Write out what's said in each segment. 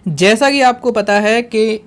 जैसा कि आपको पता है कि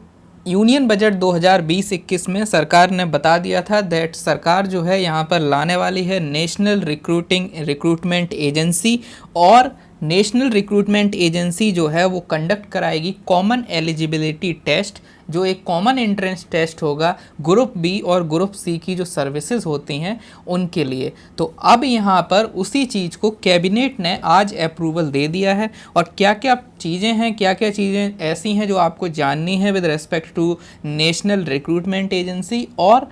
यूनियन बजट 2020-21 में सरकार ने बता दिया था दैट सरकार जो है यहाँ पर लाने वाली है नेशनल रिक्रूटमेंट एजेंसी, और नेशनल रिक्रूटमेंट एजेंसी जो है वो कंडक्ट कराएगी कॉमन एलिजिबिलिटी टेस्ट, जो एक कॉमन एंट्रेंस टेस्ट होगा ग्रुप बी और ग्रुप सी की जो सर्विसेज होती हैं उनके लिए। तो अब यहाँ पर उसी चीज़ को कैबिनेट ने आज अप्रूवल दे दिया है। और क्या क्या चीज़ें हैं, क्या क्या चीज़ें ऐसी हैं जो आपको जाननी है with respect to National Recruitment Agency और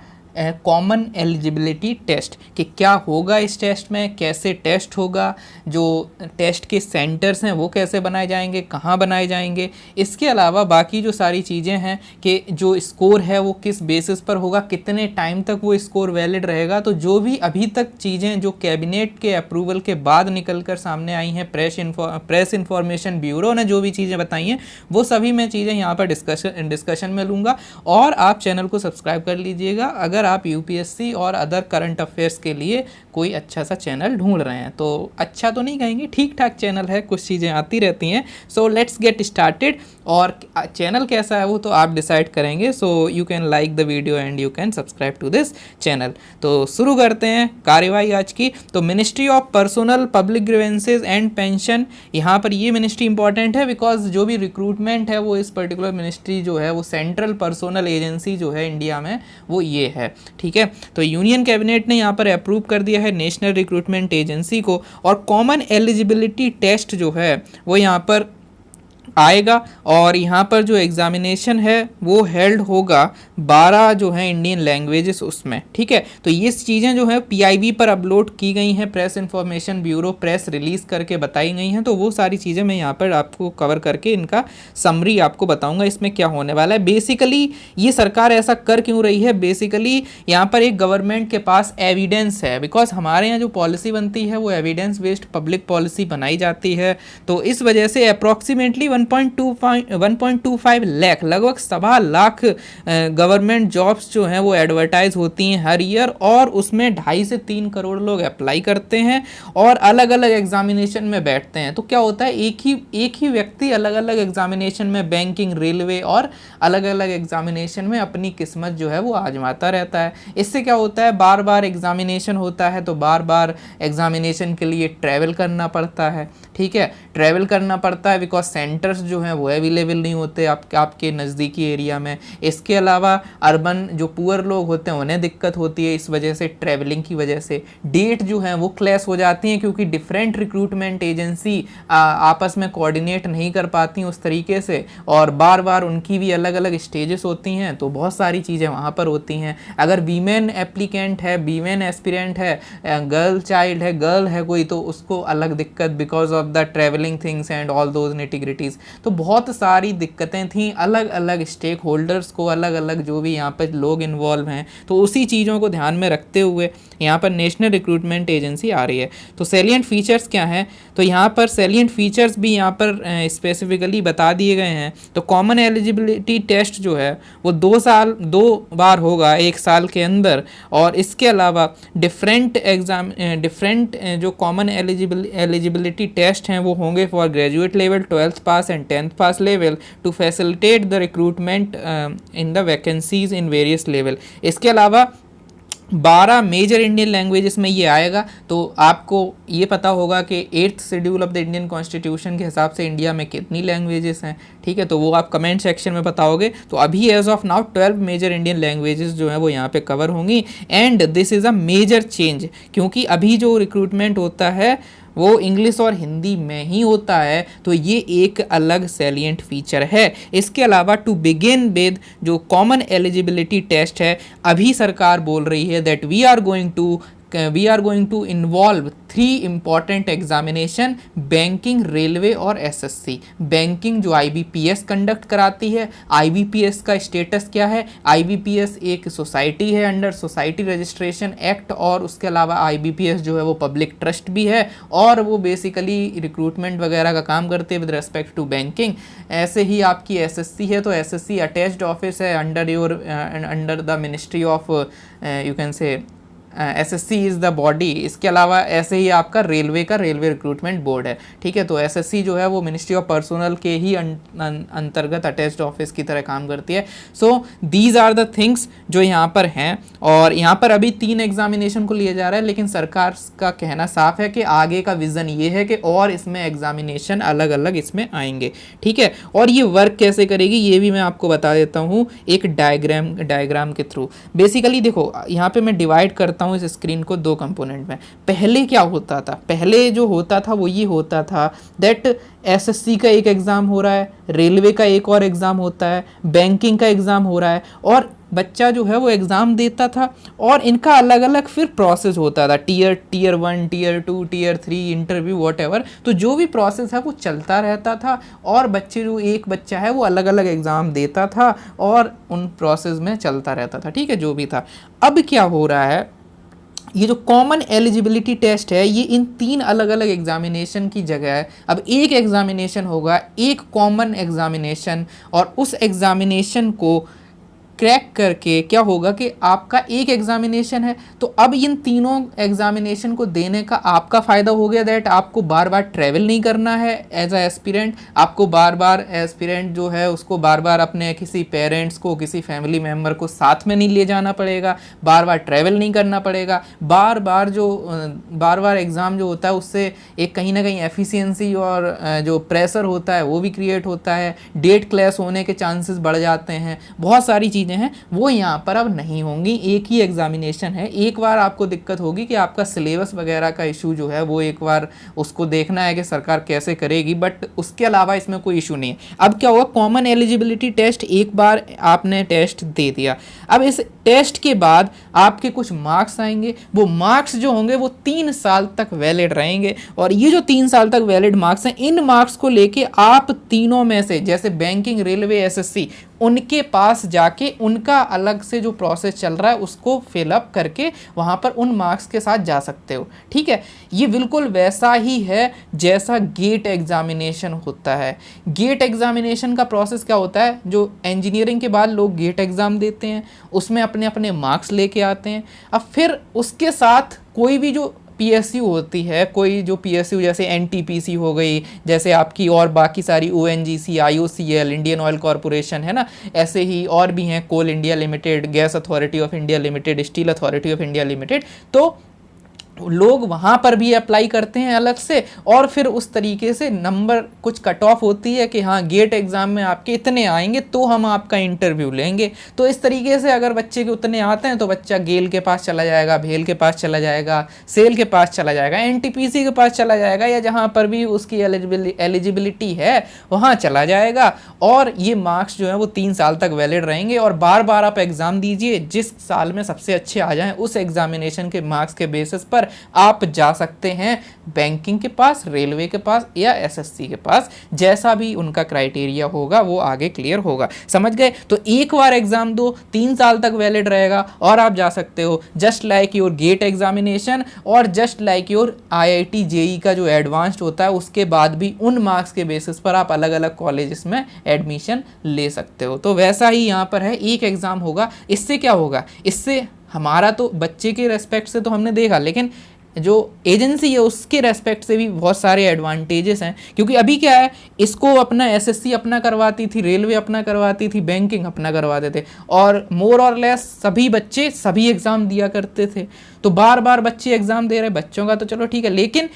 कॉमन एलिजिबिलिटी टेस्ट, कि क्या होगा इस टेस्ट में, कैसे टेस्ट होगा, जो टेस्ट के सेंटर्स हैं वो कैसे बनाए जाएंगे, कहाँ बनाए जाएंगे। इसके अलावा बाकी जो सारी चीज़ें हैं कि जो स्कोर है वो किस बेसिस पर होगा, कितने टाइम तक वो स्कोर वैलिड रहेगा। तो जो भी अभी तक चीज़ें जो कैबिनेट के अप्रूवल के बाद निकल कर सामने आई हैं, प्रेस इन्फॉर्मेशन ब्यूरो ने जो भी चीज़ें बताई हैं वो सभी मैं चीज़ें यहाँ पर डिस्कशन में लूँगा। और आप चैनल को सब्सक्राइब कर लीजिएगा अगर आप यूपीएससी और अदर करंट अफेयर्स के लिए कोई अच्छा सा चैनल ढूंढ रहे हैं। तो अच्छा तो नहीं कहेंगे, ठीक ठाक चैनल है, कुछ चीज़ें आती रहती हैं। So let's get started. और चैनल कैसा है वो तो आप डिसाइड करेंगे। So you can like the video and you can subscribe to this channel. तो शुरू करते हैं कार्यवाही आज की। तो Ministry of Personnel Public Grievances and Pension, यहाँ पर ये मिनिस्ट्री इंपॉर्टेंट है बिकॉज जो भी रिक्रूटमेंट है वो इस पर्टिकुलर मिनिस्ट्री जो है वो सेंट्रल पर्सनल एजेंसी जो है इंडिया में वो ये है। ठीक है, तो यूनियन कैबिनेट ने यहाँ पर अप्रूव कर दिया है नेशनल रिक्रूटमेंट एजेंसी को। और कॉमन एलिजिबिलिटी टेस्ट जो है वो यहाँ पर आएगा। और यहाँ पर जो एग्जामिनेशन है वो हेल्ड होगा 12 जो है इंडियन लैंग्वेजेस उसमें। ठीक है, तो ये चीज़ें जो है पीआईबी पर अपलोड की गई हैं, press information bureau press release करके बताई गई हैं। तो वो सारी चीज़ें मैं यहाँ पर आपको कवर करके इनका समरी आपको बताऊँगा इसमें क्या होने वाला है। बेसिकली ये सरकार ऐसा कर क्यों रही है, बेसिकली यहाँ पर एक गवर्नमेंट के पास एविडेंस है, बिकॉज हमारे यहाँ जो पॉलिसी बनती है वो एविडेंस बेस्ड पब्लिक पॉलिसी बनाई जाती है। तो इस वजह से अप्रॉक्सीमेटली 1.25 लाख, लगभग 1.25 लाख गवर्नमेंट जॉब्स जो हैं वो एडवर्टाइज होती हैं हर ईयर, और उसमें 2.5 से 3 करोड़ लोग अप्लाई करते हैं और अलग अलग एग्जामिनेशन में बैठते हैं। तो क्या होता है, एक ही व्यक्ति अलग अलग एग्जामिनेशन में, बैंकिंग, रेलवे और अलग अलग एग्जामिनेशन में अपनी किस्मत जो है वो आजमाता रहता है। इससे क्या होता है, बार बार एग्जामिनेशन होता है तो बार बार एग्जामिनेशन के लिए ट्रैवल करना पड़ता है। ठीक है, ट्रैवल करना पड़ता है बिकॉज सेंटर्स जो हैं वो अवेलेबल नहीं होते आपके नज़दीकी एरिया में। इसके अलावा अर्बन जो पुअर लोग होते हैं उन्हें दिक्कत होती है, इस वजह से ट्रैवलिंग की वजह से डेट जो है वो क्लैश हो जाती हैं, क्योंकि डिफरेंट रिक्रूटमेंट एजेंसी आपस में कोऑर्डिनेट नहीं कर पाती उस तरीके से, और बार बार उनकी भी अलग अलग स्टेजेस होती हैं। तो बहुत सारी चीज़ें वहाँ पर होती हैं। अगर वीमेन एप्लीकेंट है, वीमेन एस्पिरेंट है, गर्ल चाइल्ड है, गर्ल है कोई, तो उसको अलग दिक्कत because of the travelling things and all those nitty-gritties. तो बहुत सारी दिक्कतें थीं, अलग अलग स्टेक होल्डर्स को, अलग अलग जो भी यहाँ पर लोग इन्वॉल्व हैं, तो उसी चीज़ों को ध्यान में रखते हुए यहाँ पर नेशनल रिक्रूटमेंट एजेंसी आ रही है। तो सैलिएंट फीचर्स क्या हैं, तो यहाँ पर सैलिएंट फीचर्स भी यहाँ पर स्पेसिफिकली बता दिए गए हैं। तो कॉमन एलिजिबिलिटी टेस्ट जो है वो 2 बार होगा 1 साल के अंदर। और इसके अलावा डिफरेंट जो कॉमन एलिजिबिलिटी टेस्ट हैं वो होंगे for graduate level, 12th pass and 10th pass level to facilitate the recruitment in the vacancies in various level. इसके अलावा 12 मेजर इंडियन लैंग्वेजेस में ये आएगा। तो आपको ये पता होगा कि 8th schedule of the Indian constitution के हिसाब से इंडिया में कितनी लैंग्वेजेस हैं। ठीक है, तो वो आप कमेंट सेक्शन में बताओगे। तो अभी as of now 12 major Indian languages जो हैं वो यहाँ पे कवर होंगी। And this is a major change, क्योंकि अभी जो रिक्रूटमेंट होता है वो इंग्लिश और हिंदी में ही होता है। तो ये एक अलग सैलिएंट फीचर है। इसके अलावा टू बिगिन विद जो कॉमन एलिजिबिलिटी टेस्ट है, अभी सरकार बोल रही है that we are going to involve 3 important examination, banking, railway और एसएससी। बैंकिंग जो आईबीपीएस कंडक्ट कराती है, आईबीपीएस का स्टेटस क्या है, आईबीपीएस एक सोसाइटी है अंडर सोसाइटी रजिस्ट्रेशन एक्ट, और उसके अलावा आईबीपीएस जो है वो पब्लिक ट्रस्ट भी है, और वो बेसिकली रिक्रूटमेंट वगैरह का काम करते हैं विद रिस्पेक्ट टू बैंकिंग। ऐसे ही आपकी एसएससी है, तो एसएससी अटैच्ड ऑफिस है under the ministry of you can से एसएससी इज़ द बॉडी, इसके अलावा ऐसे ही आपका रेलवे का रेलवे रिक्रूटमेंट बोर्ड है, ठीक है। तो एसएससी जो है वो मिनिस्ट्री ऑफ पर्सनल के ही अंतर्गत अटैच्ड ऑफिस की तरह काम करती है। So these are the things जो यहाँ पर हैं। और यहाँ पर अभी 3 एग्जामिनेशन को लिया जा रहा है, लेकिन सरकार का कहना साफ है कि आगे का विज़न ये है कि और इसमें एग्जामिनेशन अलग अलग इसमें आएंगे, ठीक है। और ये वर्क कैसे करेगी ये भी मैं आपको बता देता हूँ एक डायग्राम के थ्रू। बेसिकली देखो यहाँ पे मैं डिवाइड करता हूँ इस स्क्रीन को 2 कंपोनेंट में। पहले क्या होता था, पहले जो होता था वो ये होता था दैट एसएससी का एक एग्ज़ाम हो रहा है, रेलवे का एक और एग्ज़ाम होता है, बैंकिंग का एग्ज़ाम हो रहा है, और बच्चा जो है वो एग्ज़ाम देता था और इनका अलग अलग फिर प्रोसेस होता था, tier 1, tier 2, tier 3, interview, whatever. तो जो भी प्रोसेस है वो चलता रहता था और बच्चे जो एक बच्चा है वो अलग अलग एग्ज़ाम देता था और उन प्रोसेस में चलता रहता था, ठीक है, जो भी था। अब क्या हो रहा है, ये जो कॉमन एलिजिबिलिटी टेस्ट है ये इन 3 अलग अलग एग्जामिनेशन की जगह है। अब एक एग्जामिनेशन होगा, एक कॉमन एग्जामिनेशन, और उस एग्जामिनेशन को क्रैक करके क्या होगा कि आपका एक एग्जामिनेशन है, तो अब इन तीनों एग्जामिनेशन को देने का आपका फ़ायदा हो गया दैट आपको बार बार ट्रैवल नहीं करना है एज अ एस्पिरेंट। आपको बार बार एस्पिरेंट जो है उसको बार बार अपने किसी पेरेंट्स को, किसी फैमिली मेम्बर को साथ में नहीं ले जाना पड़ेगा, बार बार ट्रैवल नहीं करना पड़ेगा, बार बार एग्ज़ाम जो होता है उससे एक कहीं ना कहीं एफिशिएंसी और जो प्रेशर होता है वो भी क्रिएट होता है, डेट क्लैश होने के चांसेस बढ़ जाते हैं, बहुत सारी चीज़ें हैं वो यहाँ पर अब नहीं होंगी। एक ही एग्जामिनेशन है। एक बार आपको दिक्कत होगी कि आपका सिलेबस वगैरह का इशू जो है वो एक बार उसको देखना है कि सरकार कैसे करेगी, बट उसके अलावा इसमें कोई इशू नहीं है। अब क्या होगा, कॉमन एलिजिबिलिटी टेस्ट एक बार आपने टेस्ट दे दिया, अब इस टेस्ट के बाद आपके कुछ मार्क्स आएंगे, वो मार्क्स जो होंगे वो 3 साल तक वैलिड रहेंगे, और ये जो 3 साल तक वैलिड मार्क्स हैं इन मार्क्स को लेके आप तीनों में से, जैसे बैंकिंग, रेलवे, एसएससी, उनके पास जाके उनका अलग से जो प्रोसेस चल रहा है उसको फिलअप करके वहाँ पर उन मार्क्स के साथ जा सकते हो, ठीक है। ये बिल्कुल वैसा ही है जैसा गेट एग्जामिनेशन होता है। गेट एग्जामिनेशन का प्रोसेस क्या होता है, जो इंजीनियरिंग के बाद लोग गेट एग्ज़ाम देते हैं उसमें अपने अपने मार्क्स लेके आते हैं, अब फिर उसके साथ कोई भी जो पीएसयू होती है, कोई जो पीएसयू जैसे एनटीपीसी हो गई, जैसे आपकी और बाकी सारी ONGC, IOCL, Indian Oil Corporation है ना, ऐसे ही और भी हैं, Coal India Limited, Gas Authority of India Limited, Steel Authority of India Limited, तो लोग वहाँ पर भी अप्लाई करते हैं अलग से, और फिर उस तरीके से नंबर कुछ कट ऑफ होती है कि हाँ गेट एग्ज़ाम में आपके इतने आएंगे तो हम आपका इंटरव्यू लेंगे। तो इस तरीके से अगर बच्चे के उतने आते हैं तो बच्चा गेल के पास चला जाएगा, भेल के पास चला जाएगा, सेल के पास चला जाएगा, एनटीपीसी के पास चला जाएगा, या जहाँ पर भी उसकी एलिजिबिलिटी है वहाँ चला जाएगा, और ये मार्क्स जो है वो 3 साल तक वैलिड रहेंगे। और बार बार आप एग्ज़ाम दीजिए, जिस साल में सबसे अच्छे आ जाएँ उस एग्जामिनेशन के मार्क्स के बेसिस पर आप जा सकते हैं बैंकिंग के पास, रेलवे के पास या एसएससी के पास, जैसा भी उनका क्राइटेरिया होगा वो आगे क्लियर होगा। समझ गए? तो एक बार एग्जाम दो, 3 साल तक वैलिड रहेगा और आप जा सकते हो, just like your GATE examination और just like your IIT JEE का जो एडवांस्ड होता है उसके बाद भी उन मार्क्स के बेसिस पर आप अलग अलग कॉलेजेस में एडमिशन ले सकते हो। तो वैसा ही यहाँ पर है, एक एग्ज़ाम होगा। इससे क्या होगा, इससे हमारा तो बच्चे के रेस्पेक्ट से तो हमने देखा, लेकिन जो एजेंसी है उसके रेस्पेक्ट से भी बहुत सारे एडवांटेजेस हैं। क्योंकि अभी क्या है, इसको अपना एसएससी अपना करवाती थी, रेलवे अपना करवाती थी, बैंकिंग अपना करवाते थे, और मोर और लेस सभी बच्चे सभी एग्ज़ाम दिया करते थे। तो बार बार बच्चे एग्ज़ाम दे रहे, बच्चों का तो चलो ठीक है, लेकिन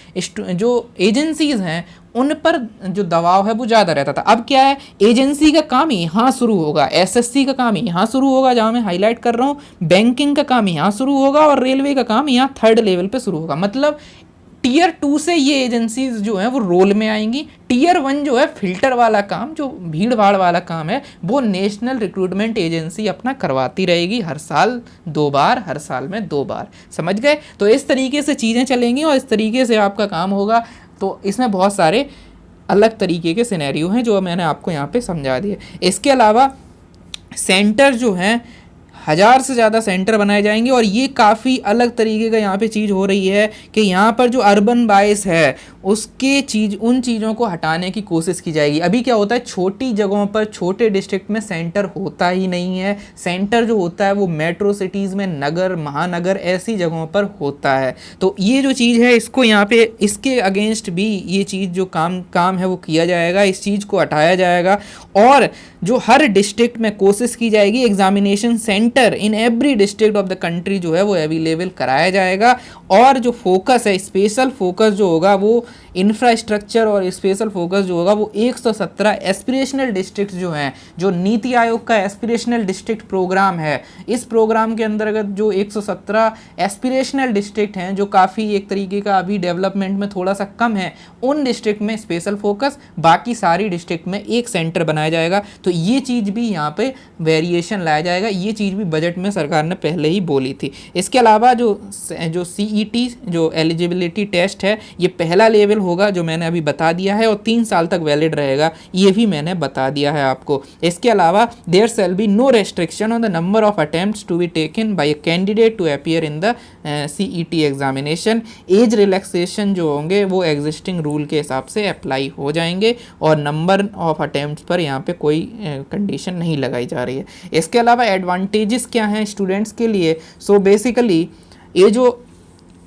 जो एजेंसीज़ हैं उन पर जो दबाव है वो ज़्यादा रहता था। अब क्या है, एजेंसी का काम यहाँ शुरू होगा, एसएससी का काम यहाँ शुरू होगा जहाँ मैं हाईलाइट कर रहा हूँ, बैंकिंग का काम यहाँ शुरू होगा और रेलवे का काम यहाँ 3rd लेवल पे शुरू होगा। मतलब टीयर 2 से ये एजेंसीज जो हैं वो रोल में आएंगी। टीयर 1 जो है फिल्टर वाला काम, जो भीड़ भाड़ वाला काम है, वो नेशनल रिक्रूटमेंट एजेंसी अपना करवाती रहेगी, हर साल 2 बार, हर साल में 2 बार। समझ गए? तो इस तरीके से चीज़ें चलेंगी और इस तरीके से आपका काम होगा। तो इसमें बहुत सारे अलग तरीके के सिनेरियो हैं जो मैंने आपको यहाँ पे समझा दिए। इसके अलावा सेंटर जो हैं 1000 से ज़्यादा सेंटर बनाए जाएंगे। और ये काफ़ी अलग तरीके का यहाँ पे चीज़ हो रही है कि यहाँ पर जो अर्बन बायस है उसके उन चीज़ों को हटाने की कोशिश की जाएगी। अभी क्या होता है, छोटी जगहों पर, छोटे डिस्ट्रिक्ट में सेंटर होता ही नहीं है। सेंटर जो होता है वो मेट्रो सिटीज़ में, नगर, महानगर, ऐसी जगहों पर होता है। तो ये जो चीज़ है इसको यहाँ पे, इसके अगेंस्ट भी ये चीज़ जो काम है वो किया जाएगा, इस चीज़ को हटाया जाएगा। और जो हर डिस्ट्रिक्ट में कोशिश की जाएगी examination centre in every district of the country जो है वो अवेलेबल कराया जाएगा। और जो फोकस है, स्पेशल फोकस जो होगा वो इंफ्रास्ट्रक्चर, और स्पेशल फोकस जो होगा वो 117 एस्पिरेशनल डिस्ट्रिक्ट जो हैं, जो नीति आयोग का एस्पिरेशनल डिस्ट्रिक्ट प्रोग्राम है, इस प्रोग्राम के अंतर्गत जो 117 एस्पिरेशनल डिस्ट्रिक्ट हैं जो काफ़ी एक तरीके का अभी डेवलपमेंट में थोड़ा सा कम है, उन डिस्ट्रिक्ट में स्पेशल फोकस, बाकी सारी डिस्ट्रिक्ट में एक सेंटर बनाया जाएगा। तो ये चीज़ भी यहाँ पे वेरिएशन लाया जाएगा, ये चीज़ भी बजट में सरकार ने पहले ही बोली थी। इसके अलावा जो CET जो एलिजिबिलिटी टेस्ट है, ये पहला लेवल होगा जो मैंने अभी बता दिया है, और 3 साल तक वैलिड रहेगा, ये भी मैंने बता दिया है आपको। इसके अलावा there shall be no restriction on the number of attempts to be taken by a candidate to appear in the CET examination. Age relaxation जो होंगे वो एग्जिस्टिंग रूल के हिसाब से अप्लाई हो जाएंगे, और नंबर ऑफ अटेम्प्ट्स पर यहाँ पे कोई कंडीशन नहीं लगाई जा रही है। इसके अलावा एडवांटेजेस क्या हैं स्टूडेंट्स के लिए? सो बेसिकली ये जो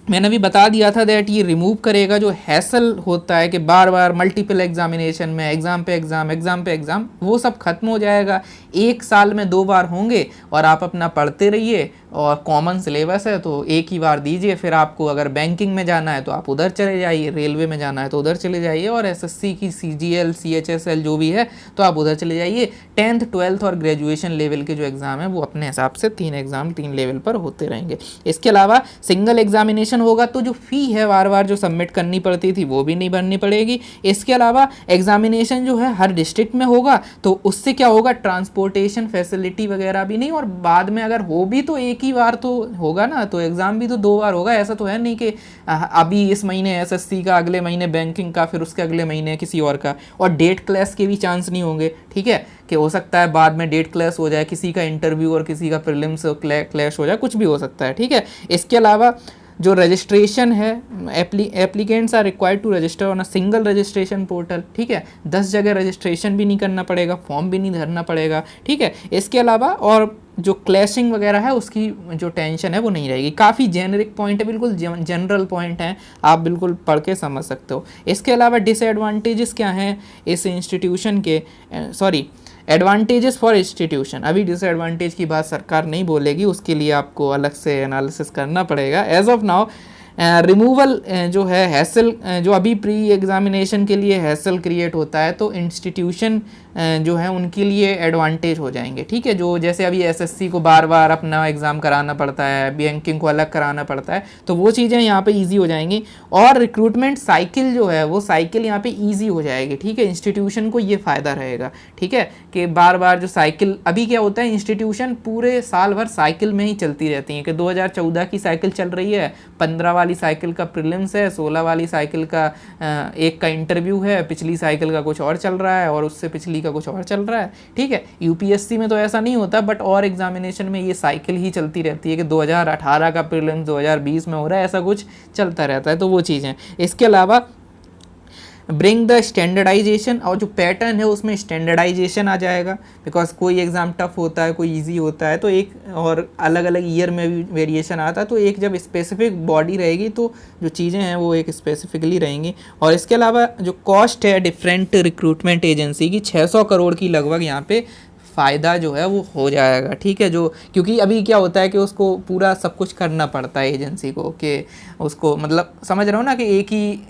मैंने अभी बता दिया था दैट ये रिमूव करेगा जो हैसल होता है कि बार बार मल्टीपल एग्जामिनेशन में एग्ज़ाम पे एग्ज़ाम, वो सब खत्म हो जाएगा। 1 साल में 2 बार होंगे और आप अपना पढ़ते रहिए, और कॉमन सिलेबस है तो एक ही बार दीजिए। फिर आपको अगर बैंकिंग में जाना है तो आप उधर चले जाइए, रेलवे में जाना है तो उधर चले जाइए, और SSC की CGL CHSL जो भी है तो आप उधर चले जाइए। 10th 12th और ग्रेजुएशन लेवल के जो एग्ज़ाम है वो अपने हिसाब से 3 एग्ज़ाम 3 लेवल पर होते रहेंगे। इसके अलावा सिंगल एग्जामिनेशन होगा तो जो फ़ी है बार बार जो सबमिट करनी पड़ती थी वो भी नहीं भरनी पड़ेगी। इसके अलावा एग्जामिनेशन जो है हर डिस्ट्रिक्ट में होगा, तो उससे क्या होगा, ट्रांसपोर्टेशन फैसिलिटी वगैरह भी नहीं, और बाद में अगर हो भी तो एक ही बार तो होगा ना, तो एग्ज़ाम भी तो 2 बार होगा। ऐसा तो है नहीं कि अभी इस महीने SSC का, अगले महीने बैंकिंग का, फिर उसके अगले महीने किसी और का। और डेट क्लैश के भी चांस नहीं होंगे, ठीक है, कि हो सकता है बाद में डेट क्लैश हो जाए, किसी का इंटरव्यू और किसी का प्रीलिम्स क्लैश हो जाए, कुछ भी हो सकता है, ठीक है। इसके अलावा जो रजिस्ट्रेशन है, applicants are required to register on a single registration portal, ठीक है। 10 जगह रजिस्ट्रेशन भी नहीं करना पड़ेगा, फॉर्म भी नहीं भरना पड़ेगा, ठीक है। इसके अलावा और जो क्लैशिंग वगैरह है उसकी जो टेंशन है वो नहीं रहेगी। काफ़ी जेनरिक पॉइंट है, बिल्कुल जनरल पॉइंट हैं, आप बिल्कुल पढ़ के समझ सकते हो। इसके अलावा डिसएडवांटेजेस क्या हैं इस इंस्टीट्यूशन के, एडवांटेजेस फॉर इंस्टीट्यूशन। अभी डिसएडवांटेज की बात सरकार नहीं बोलेगी, उसके लिए आपको अलग से एनालिसिस करना पड़ेगा। एज ऑफ नाउ रिमूवल जो है हैसल, जो अभी प्री एग्जामिनेशन के लिए हैसल क्रिएट होता है, तो इंस्टीट्यूशन जो है उनके लिए एडवांटेज हो जाएंगे, ठीक है। जो जैसे अभी SSC को बार बार अपना एग्ज़ाम कराना पड़ता है, बैंकिंग को अलग कराना पड़ता है, तो वो चीज़ें यहाँ पे इजी हो जाएंगी। और रिक्रूटमेंट साइकिल जो है वो साइकिल यहाँ पे इजी हो जाएगी, ठीक है। इंस्टीट्यूशन को ये फ़ायदा रहेगा, ठीक है, कि बार बार जो साइकिल, अभी क्या होता है, इंस्टीट्यूशन पूरे साल भर साइकिल में ही चलती रहती हैं, कि 2014 की साइकिल चल रही है, 15 वाली साइकिल का प्रीलिम्स है, 16 वाली साइकिल का एक का इंटरव्यू है, पिछली साइकिल का कुछ और चल रहा है, और उससे पिछली का कुछ और चल रहा है, ठीक है। UPSC में तो ऐसा नहीं होता, बट और एग्जामिनेशन में ये साइकिल ही चलती रहती है कि 2018 का प्रीलिम्स 2020 में हो रहा है, ऐसा कुछ चलता रहता है, तो वो चीज़ें। इसके अलावा ब्रिंग द स्टैंडर्डाइजेशन, और जो पैटर्न है उसमें स्टैंडर्डाइजेशन आ जाएगा, बिकॉज कोई एग्ज़ाम टफ होता है, कोई इजी होता है, तो एक और अलग अलग ईयर में भी वेरिएशन आता है, तो एक जब स्पेसिफिक बॉडी रहेगी तो जो चीज़ें हैं वो एक स्पेसिफिकली रहेंगी। और इसके अलावा जो कॉस्ट है डिफरेंट रिक्रूटमेंट एजेंसी की, 600 करोड़ की लगभग यहाँ पे फ़ायदा जो है वो हो जाएगा, ठीक है। जो क्योंकि अभी क्या होता है कि उसको पूरा सब कुछ करना पड़ता है एजेंसी को, कि उसको मतलब समझ रहे हो ना, कि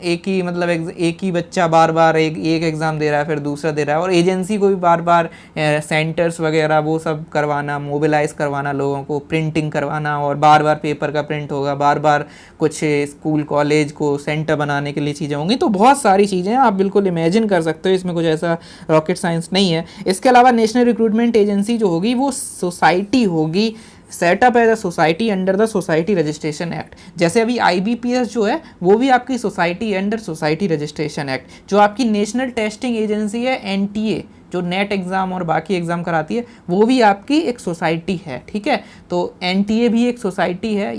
एक ही मतलब एक ही बच्चा बार बार एक एग्ज़ाम दे रहा है, फिर दूसरा दे रहा है, और एजेंसी को भी बार बार सेंटर्स वगैरह वो सब करवाना, मोबिलाइज़ करवाना, लोगों को प्रिंटिंग करवाना, और बार बार पेपर का प्रिंट होगा, बार बार कुछ स्कूल कॉलेज को सेंटर बनाने के लिए चीज़ें होंगी, तो बहुत सारी चीज़ें आप बिल्कुल इमेजिन कर सकते हो, इसमें कुछ ऐसा रॉकेट साइंस नहीं है। इसके अलावा नेशनल रिक्रूटमेंट एजेंसी जो होगी वो सोसाइटी होगी, setup as a society under the society registration act. जैसे अभी IBPS जो है वो भी आपकी society under society registration act. जो आपकी नेशनल टेस्टिंग एजेंसी है NTA, जो नेट एग्ज़ाम और बाकी एग्ज़ाम कराती है, वो भी आपकी एक सोसाइटी है, ठीक है। तो एनटीए भी एक सोसाइटी है,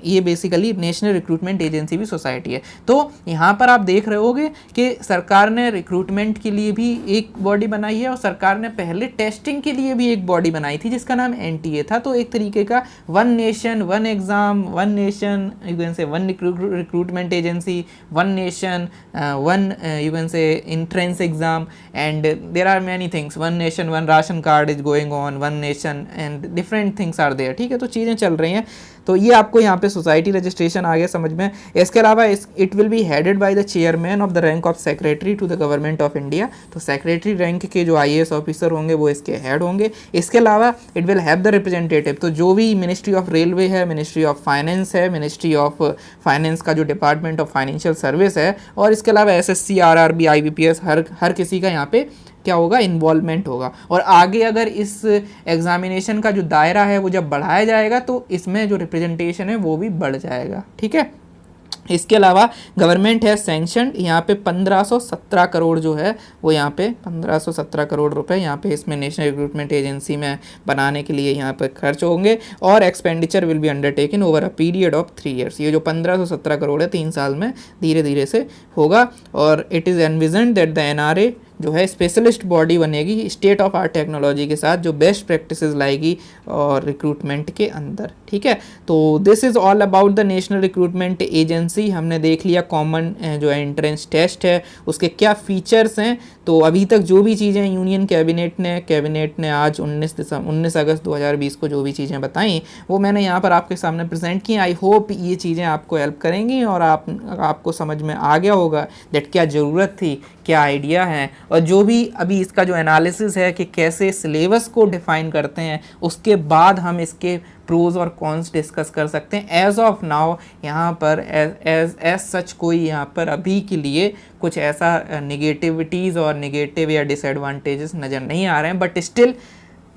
ये बेसिकली नेशनल रिक्रूटमेंट एजेंसी भी सोसाइटी है। तो यहाँ पर आप देख रहे होगे कि सरकार ने रिक्रूटमेंट के लिए भी एक बॉडी बनाई है और सरकार ने पहले टेस्टिंग के लिए भी एक बॉडी बनाई थी जिसका नाम एनटीए था। तो एक तरीके का one nation one exam, one nation you can say one recruitment agency, one nation one you can say entrance exam, and there are many things, one nation one ration card is going on, one nation and different things are there, ठीक है। तो चीज़ें चल रही हैं। तो ये आपको यहाँ पे सोसाइटी रजिस्ट्रेशन आ गया समझ में। इसके अलावा it will be headed by the chairman of the rank of secretary to the Government of India. तो सेक्रेटरी रैंक के जो आईएएस ऑफिसर होंगे वो इसके हेड होंगे। इसके अलावा it will have the representative, तो जो भी मिनिस्ट्री ऑफ रेलवे है, मिनिस्ट्री ऑफ फाइनेंस है, मिनिस्ट्री ऑफ फाइनेंस का जो डिपार्टमेंट ऑफ फाइनेंशियल सर्विस है, और इसके अलावा एसएससी, आरआरबी, आईबीपीएस, हर किसी का यहाँ पे क्या होगा, इन्वॉल्वमेंट होगा। और आगे अगर इस एग्जामिनेशन का जो दायरा है वो जब बढ़ाया जाएगा तो इसमें जो रिप्रेजेंटेशन है वो भी बढ़ जाएगा, ठीक है। इसके अलावा गवर्नमेंट है सैंक्शन, यहाँ पे 1517 करोड़ जो है वो यहाँ पे 1517 करोड़ रुपए यहाँ पे इसमें नेशनल रिक्रूटमेंट एजेंसी में बनाने के लिए यहाँ पे खर्च होंगे, और expenditure will be undertaken over a period of 3 years। ये जो 1517 करोड़ है 3 साल में धीरे धीरे से होगा। और it is envision that the NRA जो है स्पेशलिस्ट बॉडी बनेगी स्टेट ऑफ आर्ट टेक्नोलॉजी के साथ, जो बेस्ट प्रैक्टिसेस लाएगी और रिक्रूटमेंट के अंदर, ठीक है। तो this is all about the national Recruitment agency. हमने देख लिया कॉमन जो एंट्रेंस टेस्ट है उसके क्या फीचर्स हैं। तो अभी तक जो भी चीज़ें यूनियन कैबिनेट ने आज 19 अगस्त 2020 को जो भी चीज़ें बताई वो मैंने यहाँ पर आपके सामने प्रेजेंट की। आई होप ये चीज़ें आपको हेल्प करेंगी और आपको समझ में आ गया होगा दैट क्या ज़रूरत थी, क्या आइडिया है, और जो भी अभी इसका जो एनालिसिस है कि कैसे सिलेबस को डिफ़ाइन करते हैं, उसके बाद हम इसके प्रोज और कॉन्स डिस्कस कर सकते हैं। एज ऑफ नाउ यहाँ पर एज सच कोई यहाँ पर अभी के लिए कुछ ऐसा निगेटिविटीज़ और निगेटिव या डिसएडवांटेजेस नज़र नहीं आ रहे हैं, but still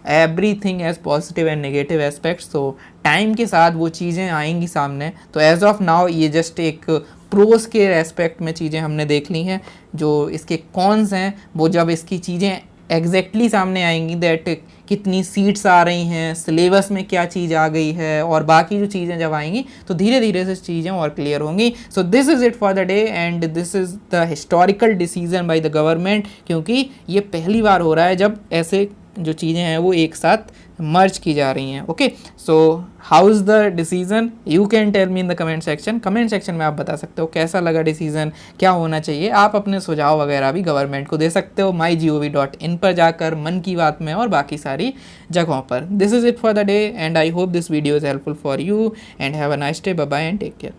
everything as positive and negative aspects. तो टाइम के साथ वो चीज़ें आएंगी सामने। तो एज ऑफ नाउ ये जस्ट एक प्रोज के एस्पेक्ट में चीज़ें हमने देख ली हैं। जो इसके कॉन्स हैं वो जब इसकी चीज़ें एग्जैक्टली सामने आएंगी, दैट कितनी सीट्स आ रही हैं, सिलेबस में क्या चीज़ आ गई है, और बाकी जो चीज़ें जब आएंगी तो धीरे धीरे से चीज़ें और क्लियर होंगी। So this is it for the day and this is the historical decision by the government, क्योंकि ये पहली बार हो रहा है जब ऐसे जो चीज़ें हैं वो एक साथ मर्ज की जा रही हैं। Okay, so how is the decision, you can tell me in the comment section में आप बता सकते हो कैसा लगा डिसीजन, क्या होना चाहिए। आप अपने सुझाव वगैरह भी गवर्नमेंट को दे सकते हो mygov.in पर जाकर, मन की बात में और बाकी सारी जगहों पर। This is it for the day and I hope this video is helpful for you and have a nice day. Bye bye and take care.